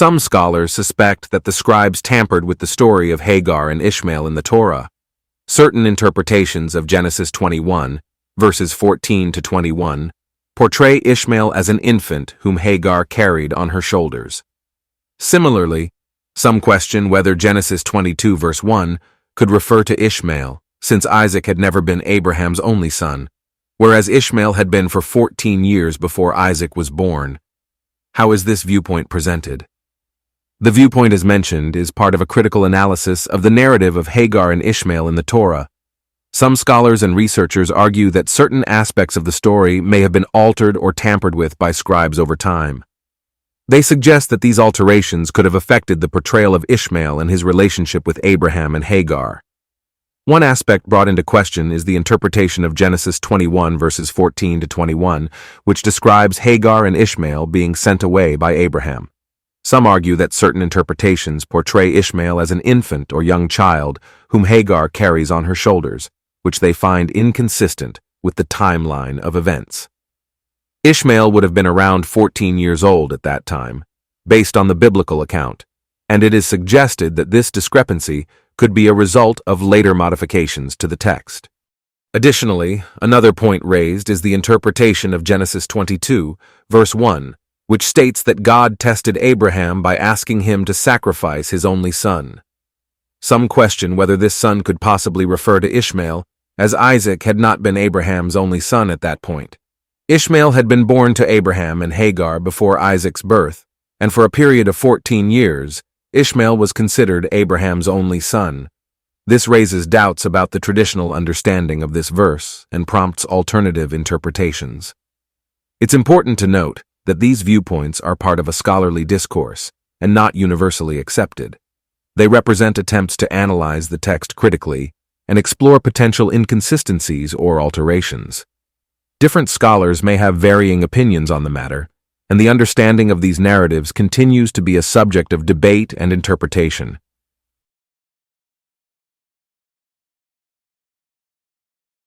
Some scholars suspect that the scribes tampered with the story of Hagar and Ishmael in the Torah. Certain interpretations of Genesis 21, verses 14 to 21, portray Ishmael as an infant whom Hagar carried on her shoulders. Similarly, some question whether Genesis 22 verse 1 could refer to Ishmael, since Isaac had never been Abraham's only son, whereas Ishmael had been for 14 years before Isaac was born. How is this viewpoint presented? The viewpoint as mentioned is part of a critical analysis of the narrative of Hagar and Ishmael in the Torah. Some scholars and researchers argue that certain aspects of the story may have been altered or tampered with by scribes over time. They suggest that these alterations could have affected the portrayal of Ishmael and his relationship with Abraham and Hagar. One aspect brought into question is the interpretation of Genesis 21 verses 14 to 21, which describes Hagar and Ishmael being sent away by Abraham. Some argue that certain interpretations portray Ishmael as an infant or young child whom Hagar carries on her shoulders, which they find inconsistent with the timeline of events. Ishmael would have been around 14 years old at that time, based on the biblical account, and it is suggested that this discrepancy could be a result of later modifications to the text. Additionally, another point raised is the interpretation of Genesis 22, verse 1, which states that God tested Abraham by asking him to sacrifice his only son. Some question whether this son could possibly refer to Ishmael, as Isaac had not been Abraham's only son at that point. Ishmael had been born to Abraham and Hagar before Isaac's birth, and for a period of 14 years, Ishmael was considered Abraham's only son. This raises doubts about the traditional understanding of this verse and prompts alternative interpretations. It's important to note that these viewpoints are part of a scholarly discourse and not universally accepted. They represent attempts to analyze the text critically and explore potential inconsistencies or alterations. Different scholars may have varying opinions on the matter, and the understanding of these narratives continues to be a subject of debate and interpretation.